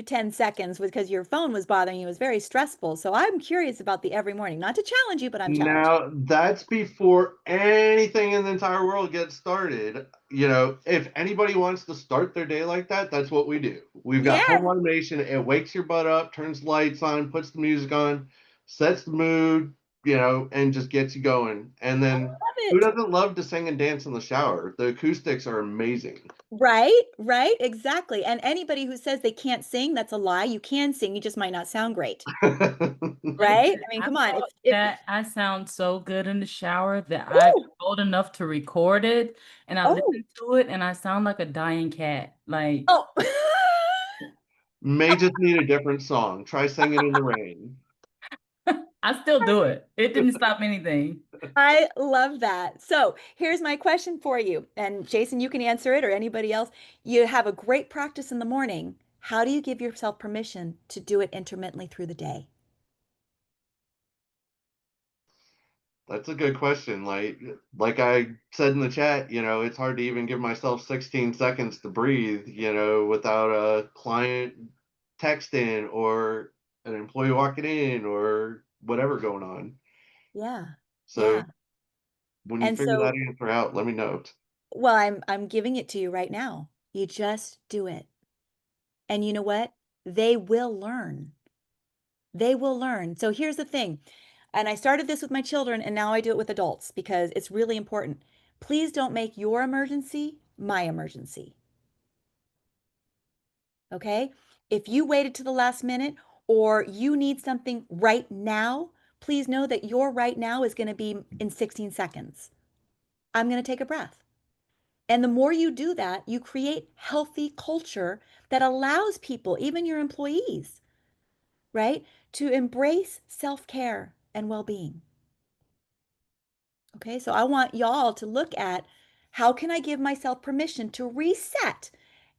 10 seconds because your phone was bothering you. It was very stressful. So I'm curious about the every morning. Not to challenge you, but I'm challenged. Now, that's before anything in the entire world gets started. You know, if anybody wants to start their day like that, that's what we do. We've got Yeah. home automation. It wakes your butt up, turns lights on, puts the music on, sets the mood, you know, and just gets you going. And then Love who it. doesn't love to sing and dance in the shower? The acoustics are amazing. Right, exactly. And anybody who says they can't sing, that's a lie. You can sing, you just might not sound great, right? I mean, I come on. thought If that I sound so good in the shower that I got Ooh, old enough to record it, and I oh, listened to it, and I sound like a dying cat. Like oh. May just need a different song. Try singing in the rain. I still do it. It didn't stop anything. I love that. So here's my question for you. And Jason, you can answer it or anybody else. You have a great practice in the morning. How do you give yourself permission to do it intermittently through the day? That's a good question. Like I said in the chat, you know, it's hard to even give myself 16 seconds to breathe, you know, without a client texting or an employee walking in or whatever going on. Yeah. So Yeah. when you And figure that so, answer out, let me know. well, I'm giving it to you right now. You just do it. And you know what? They will learn. They will learn. So here's the thing. And I started this with my children and now I do it with adults because it's really important. Please don't make your emergency my emergency. Okay? If you waited to the last minute or you need something right now, please know that your right now is going to be in 16 seconds. I'm going to take a breath. And the more you do that, you create healthy culture that allows people, even your employees, right, to embrace self-care and well-being. Okay, so I want y'all to look at how can I give myself permission to reset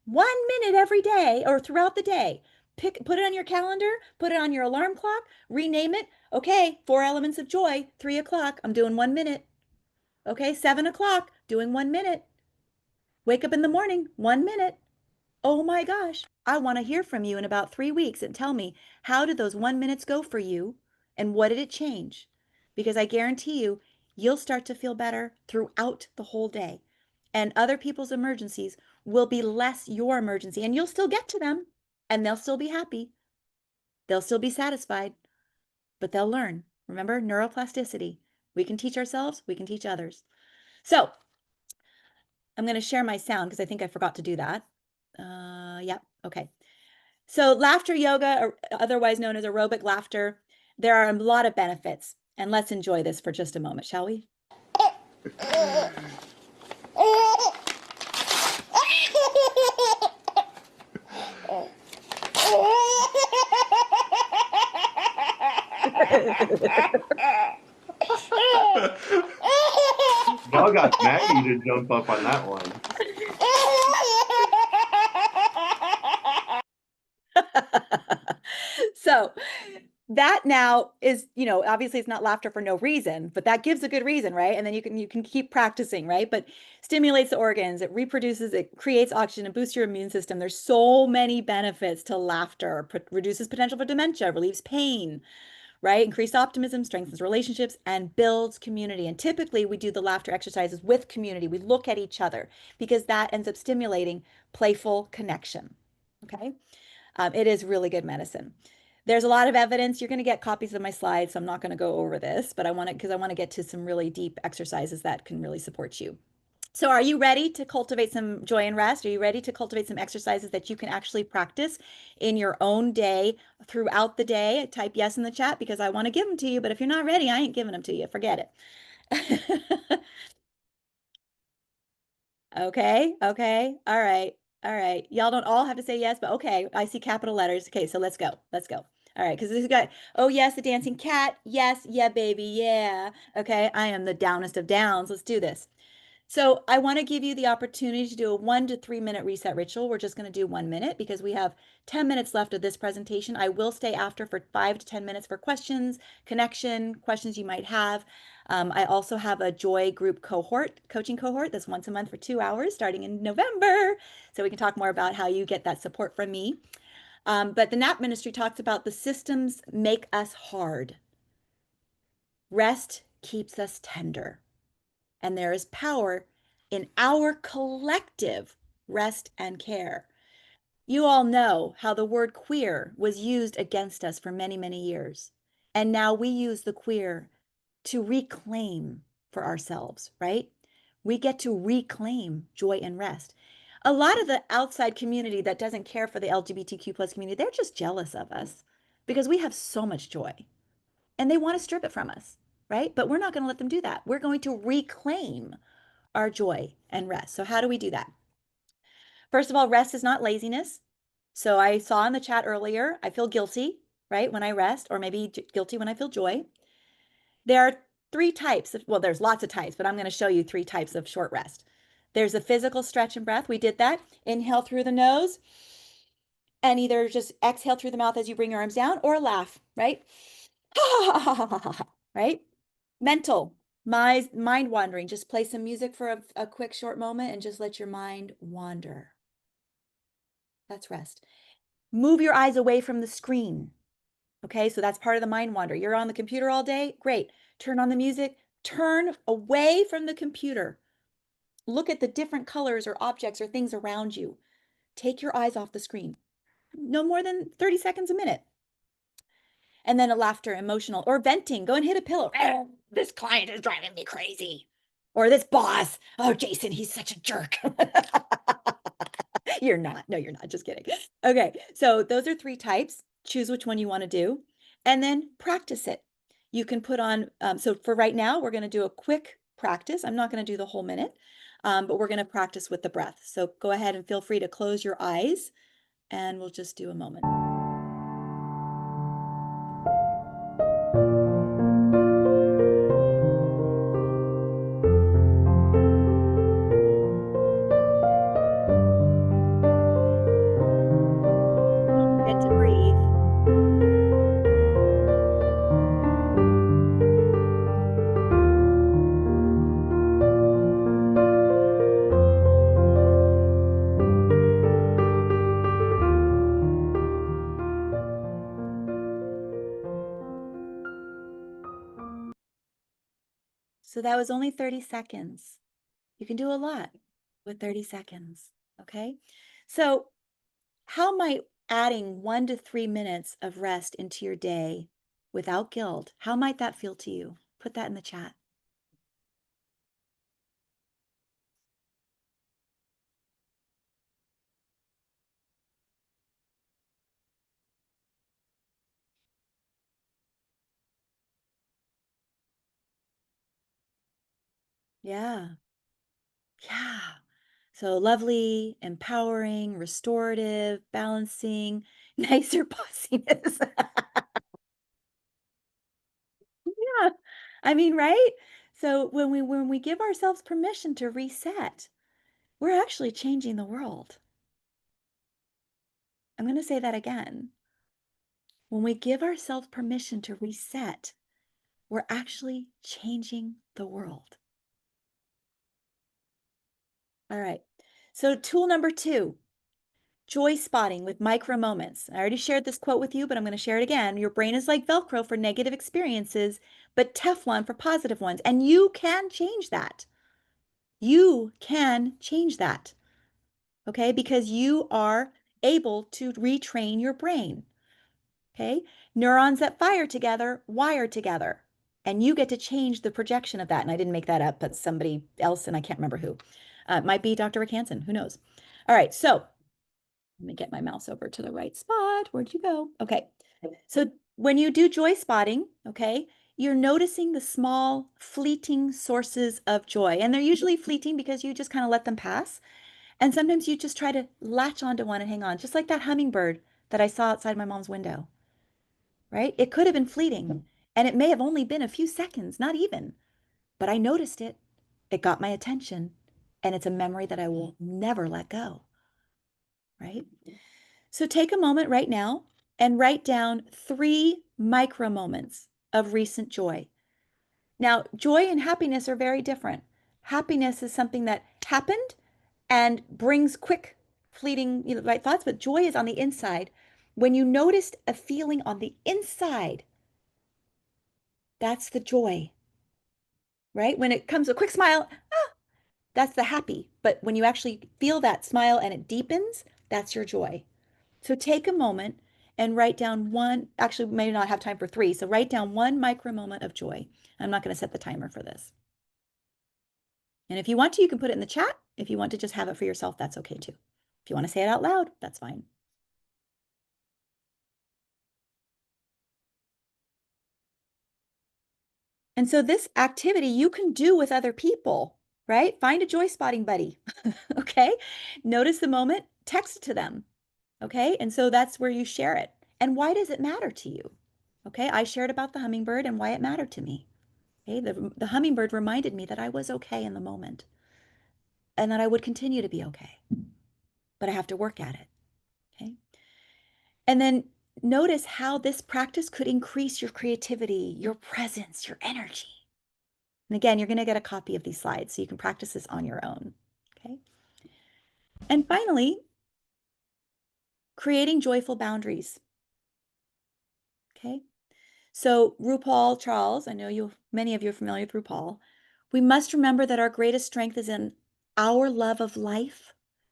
1 minute every day or throughout the day. Put it on your calendar, put it on your alarm clock, rename it. Okay, 4 elements of joy, 3 o'clock, I'm doing 1 minute. Okay, 7 o'clock, doing 1 minute. Wake up in the morning, 1 minute. Oh my gosh, I want to hear from you in about 3 weeks and tell me how did those 1 minutes go for you and what did it change? Because I guarantee you, you'll start to feel better throughout the whole day. And other people's emergencies will be less your emergency, and you'll still get to them and they'll still be happy. They'll still be satisfied, but they'll learn. Remember, neuroplasticity. We can teach ourselves, we can teach others. So I'm going to share my sound because I think I forgot to do that. Yeah, okay. So laughter yoga, or otherwise known as aerobic laughter, there are a lot of benefits. And let's enjoy this for just a moment, shall we? Y'all got Maggie to jump up on that one. So that now is, obviously it's not laughter for no reason, but that gives a good reason, right? And then you can keep practicing, right? But stimulates the organs, it reproduces, it creates oxygen, and boosts your immune system. There's so many benefits to laughter. Reduces potential for dementia, relieves pain, right? Increased optimism, strengthens relationships, and builds community. And typically we do the laughter exercises with community. We look at each other because that ends up stimulating playful connection. Okay. It is really good medicine. There's a lot of evidence. You're going to get copies of my slides, so I'm not going to go over this, but I want to get to some really deep exercises that can really support you. So are you ready to cultivate some joy and rest? Are you ready to cultivate some exercises that you can actually practice in your own day throughout the day? Type yes in the chat because I want to give them to you, but if you're not ready, I ain't giving them to you. Forget it. Okay, okay, all right, all right. Y'all don't all have to say yes, but okay, I see capital letters. Okay, so let's go, let's go. All right, because this guy, oh yes, the dancing cat. Yes, yeah, baby, yeah. Okay, I am the downest of downs. Let's do this. So I want to give you the opportunity to do a 1 to 3 minute reset ritual. We're just going to do 1 minute because we have 10 minutes left of this presentation. I will stay after for 5 to 10 minutes for questions, connection, questions you might have. I also have a Joy group cohort, coaching cohort that's once a month for 2 hours starting in November. So we can talk more about how you get that support from me. But the NAP ministry talks about the systems make us hard. Rest keeps us tender. And there is power in our collective rest and care. You all know how the word queer was used against us for many, many years. And now we use the queer to reclaim for ourselves, right? We get to reclaim joy and rest. A lot of the outside community that doesn't care for the LGBTQ plus community, they're just jealous of us because we have so much joy and they want to strip it from us, right? But we're not going to let them do that. We're going to reclaim our joy and rest. So how do we do that? First of all, rest is not laziness. So I saw in the chat earlier, I feel guilty, right, when I rest, or maybe guilty when I feel joy. There are 3 types of, well, there's lots of types, but I'm going to show you 3 types of short rest. There's a physical stretch and breath. We did that. Inhale through the nose and either just exhale through the mouth as you bring your arms down or laugh, right? Right? Mental, mind wandering. Just play some music for a quick short moment and just let your mind wander. That's rest. Move your eyes away from the screen. Okay, so that's part of the mind wander. You're on the computer all day? Great. Turn on the music. Turn away from the computer. Look at the different colors or objects or things around you. Take your eyes off the screen. No more than 30 seconds a minute. And then a laughter, emotional, or venting. Go and hit a pillow. This client is driving me crazy. Or this boss. Oh, Jason, he's such a jerk. You're not. No, you're not. Just kidding. Okay. So those are 3 types. Choose which one you want to do and then practice it. You can put on, so for right now, we're going to do a quick practice. I'm not going to do the whole minute, but we're going to practice with the breath. So go ahead and feel free to close your eyes and we'll just do a moment. Get to breathe. So that was only 30 seconds. You can do a lot with 30 seconds, okay? So how might adding 1 to 3 minutes of rest into your day without guilt, how might that feel to you? Put that in the chat. Yeah. Yeah. So lovely, empowering, restorative, balancing, nicer bossiness. Yeah. I mean, right? So when we give ourselves permission to reset, we're actually changing the world. I'm going to say that again. When we give ourselves permission to reset, we're actually changing the world. All right. So tool number 2, joy spotting with micro moments. I already shared this quote with you, but I'm going to share it again. Your brain is like Velcro for negative experiences, but Teflon for positive ones. And you can change that. You can change that. Okay? Because you are able to retrain your brain. Okay? Neurons that fire together, wire together. And you get to change the projection of that. And I didn't make that up, but somebody else, and I can't remember who. It might be Dr. Rick Hansen. Who knows? All right. So let me get my mouse over to the right spot. Where'd you go? Okay. So when you do joy spotting, okay, you're noticing the small, fleeting sources of joy. And they're usually fleeting because you just kind of let them pass. And sometimes you just try to latch onto one and hang on, just like that hummingbird that I saw outside my mom's window. Right? It could have been fleeting and it may have only been a few seconds, not even, but I noticed it It got my attention, and it's a memory that I will never let go, right? So take a moment right now and write down 3 micro moments of recent joy. Now, joy and happiness are very different. Happiness is something that happened and brings quick, fleeting, right thoughts, but joy is on the inside. When you noticed a feeling on the inside, that's the joy, right? When it comes a quick smile, that's the happy. But when you actually feel that smile and it deepens, that's your joy. So take a moment and write down one, actually, we may not have time for 3. So write down 1 micro moment of joy. I'm not going to set the timer for this. And if you want to, you can put it in the chat. If you want to just have it for yourself, that's okay too. If you want to say it out loud, that's fine. And so this activity you can do with other people, right? Find a joy spotting buddy, okay? Notice the moment, text it to them, okay? And so that's where you share it. And why does it matter to you? Okay, I shared about the hummingbird and why it mattered to me. Okay, the hummingbird reminded me that I was okay in the moment and that I would continue to be okay, but I have to work at it. Okay. And then notice how this practice could increase your creativity, your presence, your energy. And again, you're going to get a copy of these slides so you can practice this on your own. Okay. And finally, creating joyful boundaries. Okay. So RuPaul Charles, I know many of you are familiar with RuPaul. We must remember that our greatest strength is in our love of life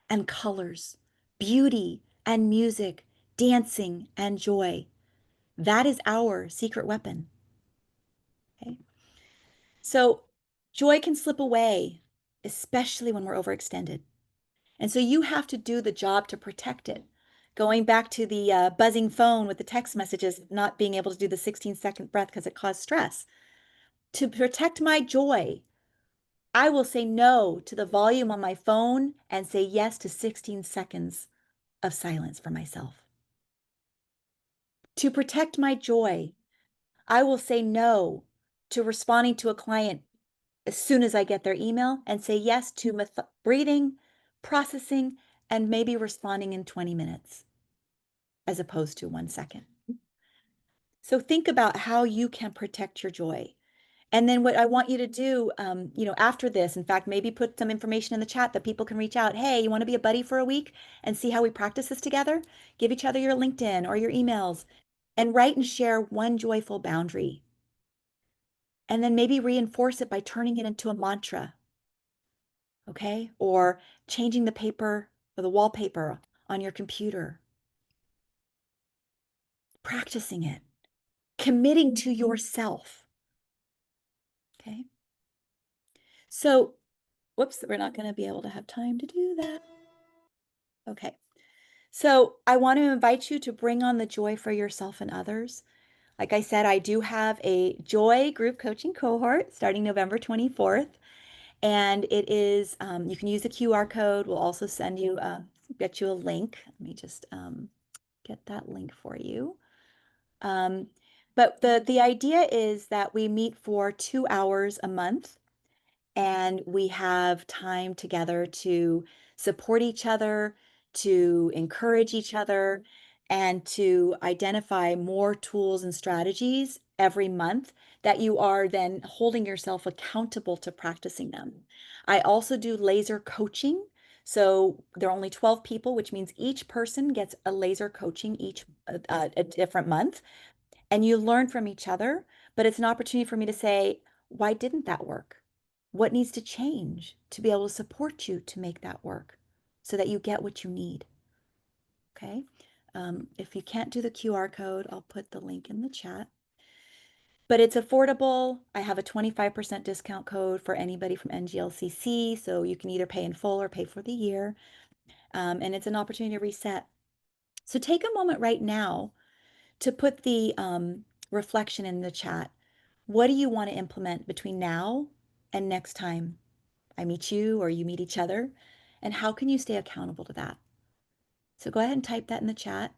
and colors, beauty and music, dancing and joy. That is our secret weapon. Okay. So joy can slip away, especially when we're overextended. And so you have to do the job to protect it. Going back to the buzzing phone with the text messages, not being able to do the 16-second breath because it caused stress. To protect my joy, I will say no to the volume on my phone and say yes to 16 seconds of silence for myself. To protect my joy, I will say no to responding to a client as soon as I get their email and say yes to breathing, processing, and maybe responding in 20 minutes as opposed to 1 second. So think about how you can protect your joy. And then what I want you to do, after this, in fact, maybe put some information in the chat that people can reach out. Hey, you want to be a buddy for a week and see how we practice this together? Give each other your LinkedIn or your emails and write and share one joyful boundary. And then maybe reinforce it by turning it into a mantra. Okay? Or changing the paper or the wallpaper on your computer. Practicing it. Committing to yourself. Okay? So, whoops, we're not going to be able to have time to do that. Okay. So I want to invite you to bring on the joy for yourself and others. Like I said, I do have a joy group coaching cohort starting November 24th. And it is, you can use the QR code. We'll also send you, get you a link. Let me just get that link for you. But the idea is that we meet for 2 hours a month and we have time together to support each other, to encourage each other, and to identify more tools and strategies every month that you are then holding yourself accountable to practicing them. I also do laser coaching. So there are only 12 people, which means each person gets a laser coaching each a different month, and you learn from each other. But it's an opportunity for me to say, why didn't that work? What needs to change to be able to support you to make that work so that you get what you need? Okay. If you can't do the QR code, I'll put the link in the chat. But it's affordable. I have a 25% discount code for anybody from NGLCC. So you can either pay in full or pay for the year. And it's an opportunity to reset. So take a moment right now to put the reflection in the chat. What do you want to implement between now and next time I meet you or you meet each other? And how can you stay accountable to that? So go ahead and type that in the chat.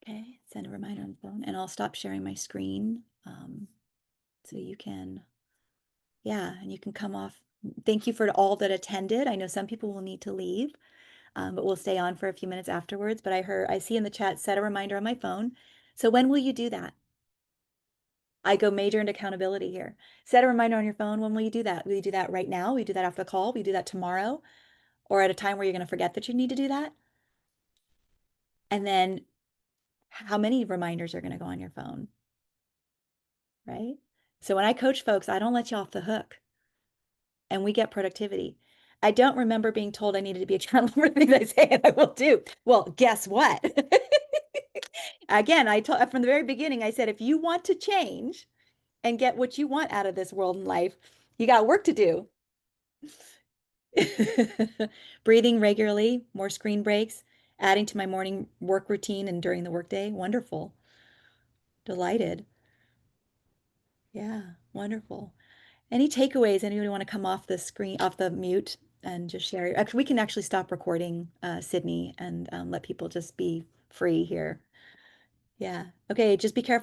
Okay, send a reminder on the phone, and I'll stop sharing my screen. So you can, yeah, and you can come off. Thank you for all that attended. I know some people will need to leave, but we'll stay on for a few minutes afterwards. But I see in the chat, set a reminder on my phone. So when will you do that? I go major into accountability here. Set a reminder on your phone. When will you do that? Will you do that right now? Will you do that after the call? Will you do that tomorrow? Or at a time where you're going to forget that you need to do that? And then how many reminders are going to go on your phone? Right? So when I coach folks, I don't let you off the hook. And we get productivity. I don't remember being told I needed to be accountable for things I say and I will do. Well, guess what? Again, I told from the very beginning, I said, if you want to change and get what you want out of this world and life, you got work to do. Breathing regularly, more screen breaks, adding to my morning work routine and during the workday. Wonderful. Delighted. Yeah, wonderful. Any takeaways? Anybody want to come off the screen, off the mute and just share? Actually, we can actually stop recording, Sydney, and let people just be free here. Yeah. Okay, just be careful when